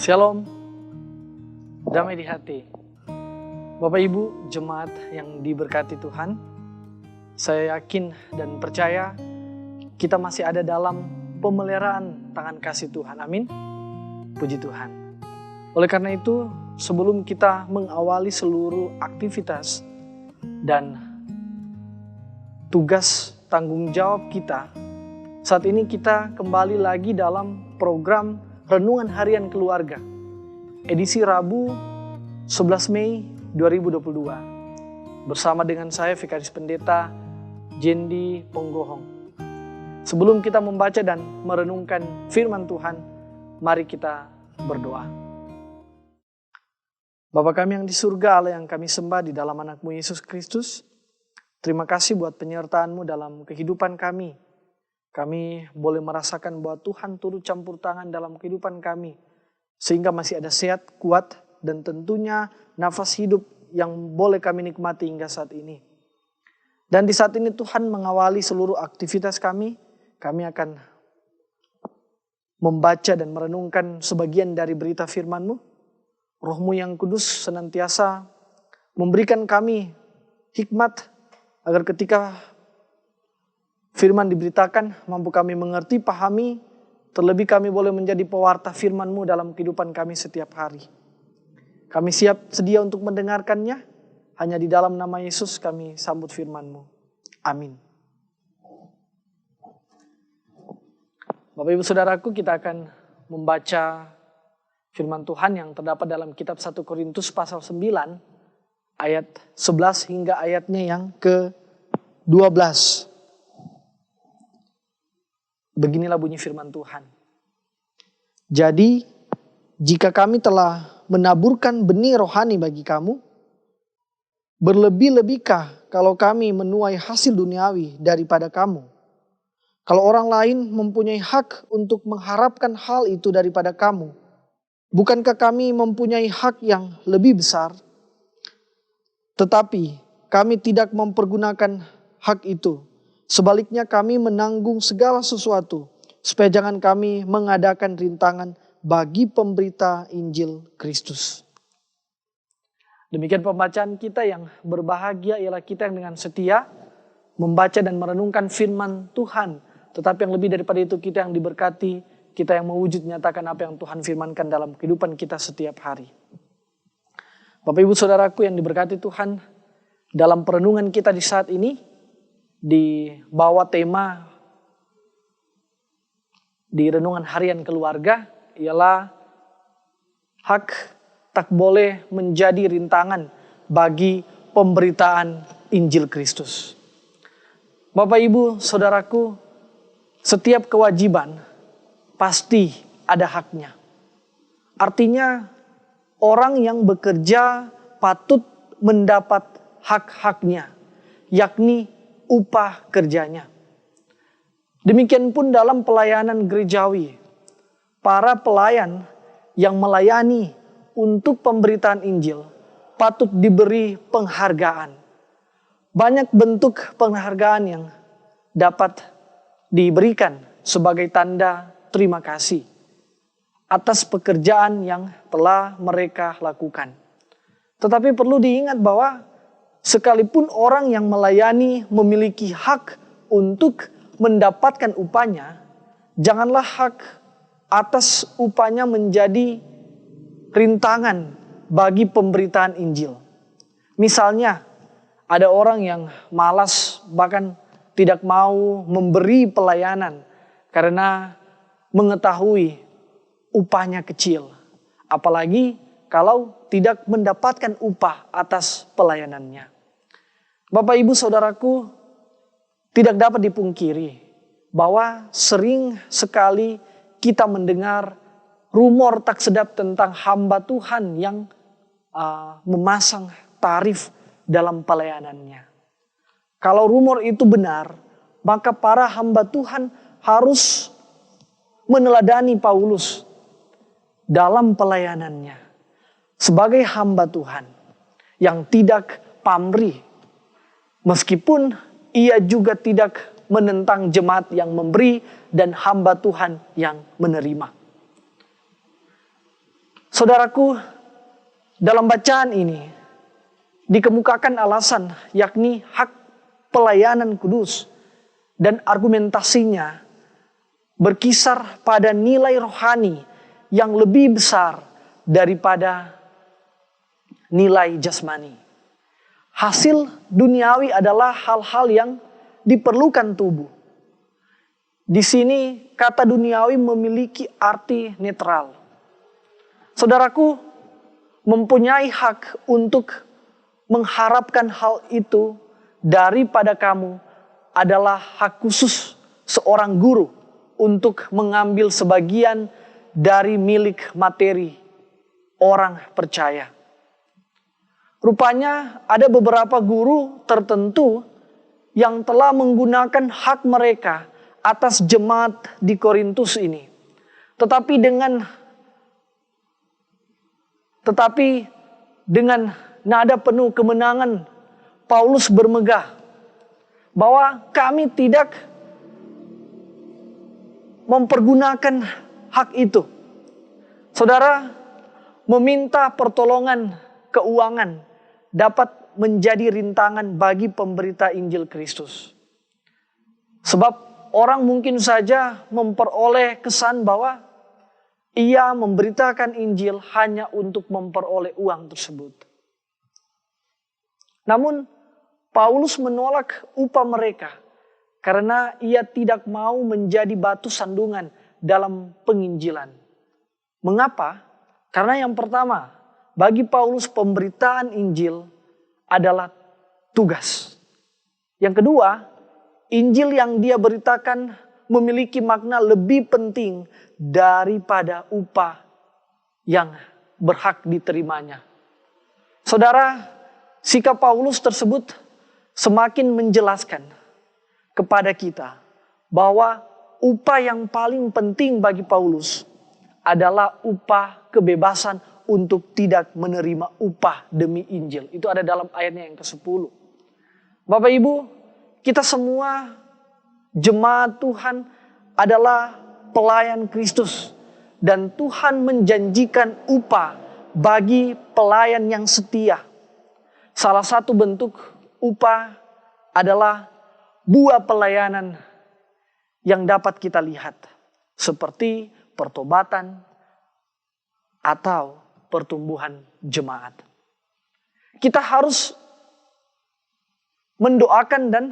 Shalom, damai di hati. Bapak Ibu jemaat yang diberkati Tuhan, saya yakin dan percaya kita masih ada dalam pemeliharaan tangan kasih Tuhan. Amin. Puji Tuhan. Oleh karena itu, sebelum kita mengawali seluruh aktivitas dan tugas tanggung jawab kita, saat ini kita kembali lagi dalam program Renungan Harian Keluarga, edisi Rabu 11 Mei 2022. Bersama dengan saya, Vikaris Pendeta Jendi Ponggohong. Sebelum kita membaca dan merenungkan firman Tuhan, mari kita berdoa. Bapa kami yang di surga, Allah yang kami sembah di dalam anak-Mu Yesus Kristus, terima kasih buat penyertaan-Mu dalam kehidupan kami. Kami boleh merasakan bahwa Tuhan turut campur tangan dalam kehidupan kami, sehingga masih ada sehat, kuat, dan tentunya nafas hidup yang boleh kami nikmati hingga saat ini. Dan di saat ini Tuhan mengawali seluruh aktivitas kami akan membaca dan merenungkan sebagian dari berita firman-Mu. Roh-Mu yang kudus senantiasa memberikan kami hikmat, agar ketika firman diberitakan, mampu kami mengerti, pahami, terlebih kami boleh menjadi pewarta firman-Mu dalam kehidupan kami setiap hari. Kami siap sedia untuk mendengarkannya, hanya di dalam nama Yesus kami sambut firman-Mu. Amin. Bapak Ibu Saudaraku, kita akan membaca firman Tuhan yang terdapat dalam kitab 1 Korintus pasal 9, ayat 11 hingga ayatnya yang ke-12. Beginilah bunyi firman Tuhan. Jadi, jika kami telah menaburkan benih rohani bagi kamu, berlebih-lebihkah kalau kami menuai hasil duniawi daripada kamu? Kalau orang lain mempunyai hak untuk mengharapkan hal itu daripada kamu, bukankah kami mempunyai hak yang lebih besar? Tetapi kami tidak mempergunakan hak itu. Sebaliknya kami menanggung segala sesuatu, supaya jangan kami mengadakan rintangan bagi pemberita Injil Kristus. Demikian pembacaan kita. Yang berbahagia ialah kita yang dengan setia membaca dan merenungkan firman Tuhan. Tetapi yang lebih daripada itu, kita yang diberkati, kita yang mewujud nyatakan apa yang Tuhan firmankan dalam kehidupan kita setiap hari. Bapak Ibu Saudaraku yang diberkati Tuhan, dalam perenungan kita di saat ini, di bawah tema di Renungan Harian Keluarga ialah hak tak boleh menjadi rintangan bagi pemberitaan Injil Kristus. Bapak Ibu Saudaraku, setiap kewajiban pasti ada haknya. Artinya orang yang bekerja patut mendapat hak-haknya, yakni upah kerjanya. Demikian pun dalam pelayanan gerejawi, para pelayan yang melayani untuk pemberitaan Injil patut diberi penghargaan. Banyak bentuk penghargaan yang dapat diberikan sebagai tanda terima kasih atas pekerjaan yang telah mereka lakukan. Tetapi perlu diingat bahwa sekalipun orang yang melayani memiliki hak untuk mendapatkan upahnya, janganlah hak atas upahnya menjadi rintangan bagi pemberitaan Injil. Misalnya, ada orang yang malas bahkan tidak mau memberi pelayanan karena mengetahui upahnya kecil. Apalagi kalau tidak mendapatkan upah atas pelayanannya. Bapak Ibu Saudaraku, tidak dapat dipungkiri bahwa sering sekali kita mendengar rumor tak sedap tentang hamba Tuhan yang memasang tarif dalam pelayanannya. Kalau rumor itu benar, maka para hamba Tuhan harus meneladani Paulus dalam pelayanannya sebagai hamba Tuhan yang tidak pamrih, meskipun ia juga tidak menentang jemaat yang memberi dan hamba Tuhan yang menerima. Saudaraku, dalam bacaan ini dikemukakan alasan, yakni hak pelayanan kudus, dan argumentasinya berkisar pada nilai rohani yang lebih besar daripada nilai jasmani. Hasil duniawi adalah hal-hal yang diperlukan tubuh. Di sini kata duniawi memiliki arti netral. Saudaraku, mempunyai hak untuk mengharapkan hal itu daripada kamu adalah hak khusus seorang guru untuk mengambil sebagian dari milik materi orang percaya. Rupanya ada beberapa guru tertentu yang telah menggunakan hak mereka atas jemaat di Korintus ini. Tetapi dengan nada penuh kemenangan, Paulus bermegah bahwa kami tidak mempergunakan hak itu. Saudara, meminta pertolongan keuangan dapat menjadi rintangan bagi pemberita Injil Kristus. Sebab orang mungkin saja memperoleh kesan bahwa ia memberitakan Injil hanya untuk memperoleh uang tersebut. Namun Paulus menolak upah mereka karena ia tidak mau menjadi batu sandungan dalam penginjilan. Mengapa? Karena yang pertama, bagi Paulus pemberitaan Injil adalah tugas. Yang kedua, Injil yang dia beritakan memiliki makna lebih penting daripada upah yang berhak diterimanya. Saudara, sikap Paulus tersebut semakin menjelaskan kepada kita bahwa upah yang paling penting bagi Paulus adalah upah kebebasan untuk tidak menerima upah demi Injil. Itu ada dalam ayatnya yang ke-10. Bapak Ibu, kita semua jemaat Tuhan adalah pelayan Kristus. Dan Tuhan menjanjikan upah bagi pelayan yang setia. Salah satu bentuk upah adalah buah pelayanan yang dapat kita lihat. Seperti pertobatan atau pertumbuhan jemaat. Kita harus mendoakan dan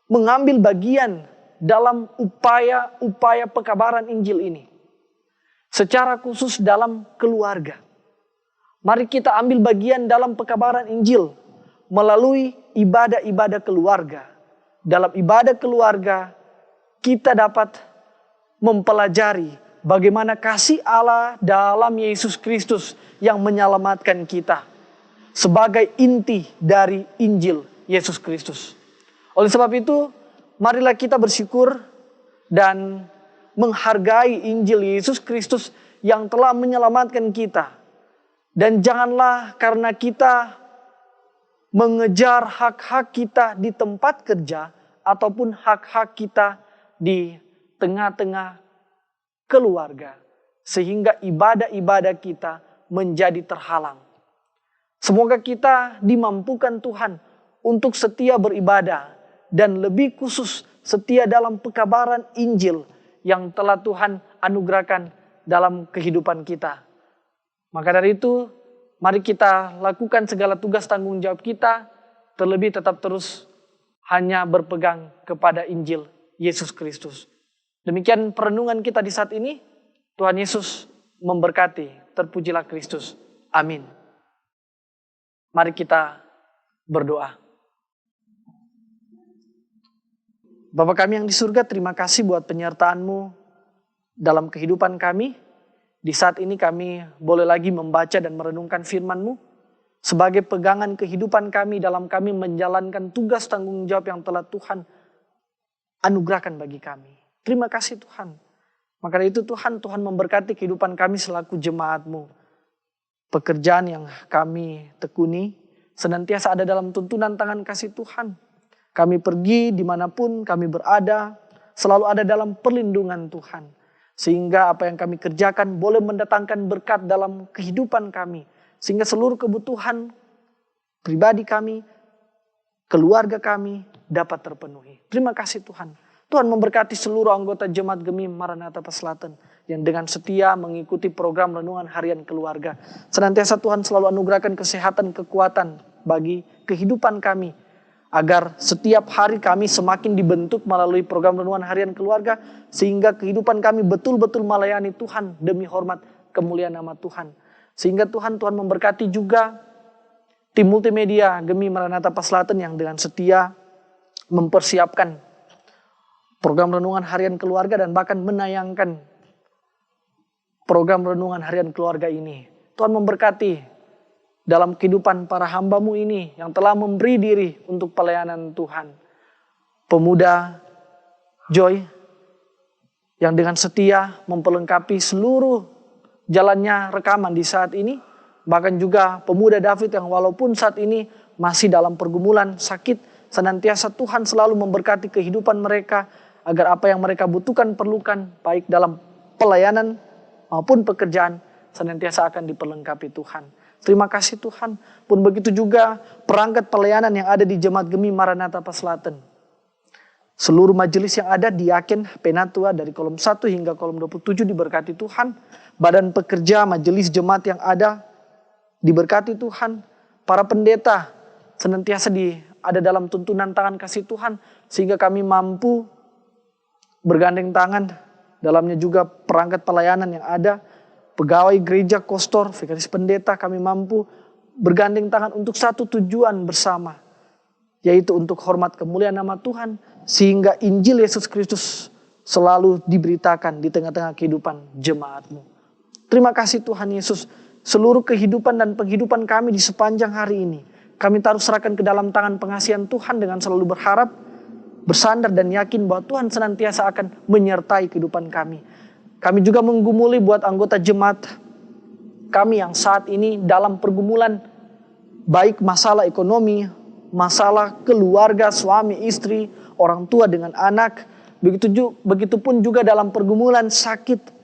mengambil bagian dalam upaya-upaya pekabaran Injil ini. Secara khusus dalam keluarga. Mari kita ambil bagian dalam pekabaran Injil melalui ibadah-ibadah keluarga. Dalam ibadah keluarga kita dapat mempelajari bagaimana kasih Allah dalam Yesus Kristus yang menyelamatkan kita. Sebagai inti dari Injil Yesus Kristus. Oleh sebab itu, marilah kita bersyukur dan menghargai Injil Yesus Kristus yang telah menyelamatkan kita. Dan janganlah karena kita mengejar hak-hak kita di tempat kerja ataupun hak-hak kita di tengah-tengah keluarga, sehingga ibadah-ibadah kita menjadi terhalang. Semoga kita dimampukan Tuhan untuk setia beribadah dan lebih khusus setia dalam pekabaran Injil yang telah Tuhan anugerahkan dalam kehidupan kita. Maka dari itu, mari kita lakukan segala tugas tanggung jawab kita, terlebih tetap terus hanya berpegang kepada Injil Yesus Kristus. Demikian perenungan kita di saat ini. Tuhan Yesus memberkati. Terpujilah Kristus. Amin. Mari kita berdoa. Bapa kami yang di surga, terima kasih buat penyertaan-Mu dalam kehidupan kami. Di saat ini kami boleh lagi membaca dan merenungkan firman-Mu sebagai pegangan kehidupan kami dalam kami menjalankan tugas tanggung jawab yang telah Tuhan anugerahkan bagi kami. Terima kasih Tuhan. Maka dari itu Tuhan memberkati kehidupan kami selaku jemaat-Mu. Pekerjaan yang kami tekuni senantiasa ada dalam tuntunan tangan kasih Tuhan. Kami pergi dimanapun kami berada, selalu ada dalam perlindungan Tuhan. Sehingga apa yang kami kerjakan boleh mendatangkan berkat dalam kehidupan kami. Sehingga seluruh kebutuhan pribadi kami, keluarga kami dapat terpenuhi. Terima kasih Tuhan. Tuhan memberkati seluruh anggota Jemaat Gemi Maranatha Paslaten yang dengan setia mengikuti program Renungan Harian Keluarga. Senantiasa Tuhan selalu anugerahkan kesehatan, kekuatan bagi kehidupan kami. Agar setiap hari kami semakin dibentuk melalui program Renungan Harian Keluarga. Sehingga kehidupan kami betul-betul melayani Tuhan demi hormat kemuliaan nama Tuhan. Sehingga Tuhan memberkati juga tim multimedia Gemi Maranatha Paslaten yang dengan setia mempersiapkan program Renungan Harian Keluarga dan bahkan menayangkan program Renungan Harian Keluarga ini. Tuhan memberkati dalam kehidupan para hamba-Mu ini yang telah memberi diri untuk pelayanan Tuhan. Pemuda Joy yang dengan setia memperlengkapi seluruh jalannya rekaman di saat ini. Bahkan juga pemuda David yang walaupun saat ini masih dalam pergumulan sakit, senantiasa Tuhan selalu memberkati kehidupan mereka agar apa yang mereka butuhkan perlukan baik dalam pelayanan maupun pekerjaan senantiasa akan diperlengkapi Tuhan. Terima kasih Tuhan. Pun begitu juga perangkat pelayanan yang ada di Jemaat Gemi Maranatha Paslaten. Seluruh majelis yang ada, diaken, penatua dari kolom 1 hingga kolom 27 diberkati Tuhan. Badan pekerja majelis jemaat yang ada diberkati Tuhan. Para pendeta senantiasa ada dalam tuntunan tangan kasih Tuhan. Sehingga kami mampu bergandeng tangan. Dalamnya juga perangkat pelayanan yang ada. Pegawai gereja, kostor, vikaris pendeta, kami mampu bergandeng tangan untuk satu tujuan bersama. Yaitu untuk hormat kemuliaan nama Tuhan. Sehingga Injil Yesus Kristus selalu diberitakan di tengah-tengah kehidupan jemaat-Mu. Terima kasih Tuhan Yesus. Seluruh kehidupan dan penghidupan kami di sepanjang hari ini. Kami taruh serahkan ke dalam tangan pengasihan Tuhan dengan selalu berharap, bersandar dan yakin bahwa Tuhan senantiasa akan menyertai kehidupan kami. Kami juga menggumuli buat anggota jemaat kami yang saat ini dalam pergumulan baik masalah ekonomi, masalah keluarga, suami, istri, orang tua dengan anak. Begitupun juga dalam pergumulan sakit.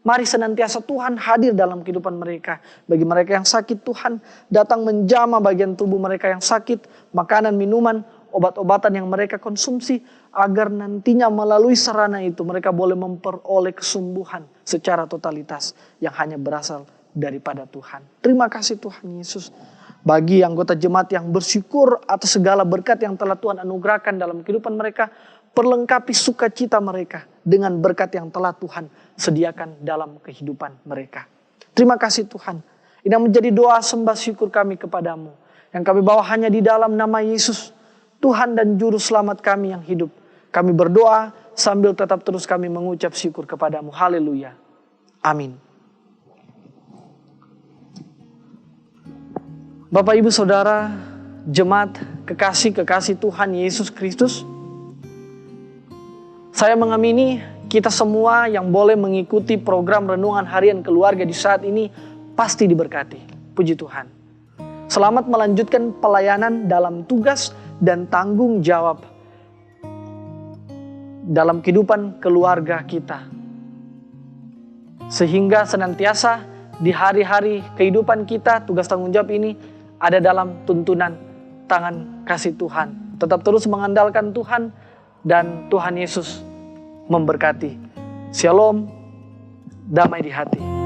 Mari senantiasa Tuhan hadir dalam kehidupan mereka. Bagi mereka yang sakit, Tuhan datang menjamah bagian tubuh mereka yang sakit, makanan, minuman, obat-obatan yang mereka konsumsi, agar nantinya melalui sarana itu mereka boleh memperoleh kesembuhan secara totalitas yang hanya berasal daripada Tuhan. Terima kasih Tuhan Yesus. Bagi anggota jemaat yang bersyukur atas segala berkat yang telah Tuhan anugerahkan dalam kehidupan mereka, perlengkapi sukacita mereka dengan berkat yang telah Tuhan sediakan dalam kehidupan mereka. Terima kasih Tuhan. Ini menjadi doa sembah syukur kami kepadamu, yang kami bawa hanya di dalam nama Yesus, Tuhan dan Juru Selamat kami yang hidup. Kami berdoa sambil tetap terus kami mengucap syukur kepadamu. Haleluya. Amin. Bapak, Ibu, Saudara, jemaat kekasih Tuhan Yesus Kristus. Saya mengamini kita semua yang boleh mengikuti program Renungan Harian Keluarga di saat ini pasti diberkati. Puji Tuhan. Selamat melanjutkan pelayanan dalam tugas dan tanggung jawab dalam kehidupan keluarga kita. Sehingga senantiasa di hari-hari kehidupan kita, tugas tanggung jawab ini ada dalam tuntunan tangan kasih Tuhan. Tetap terus mengandalkan Tuhan dan Tuhan Yesus memberkati. Shalom, damai di hati.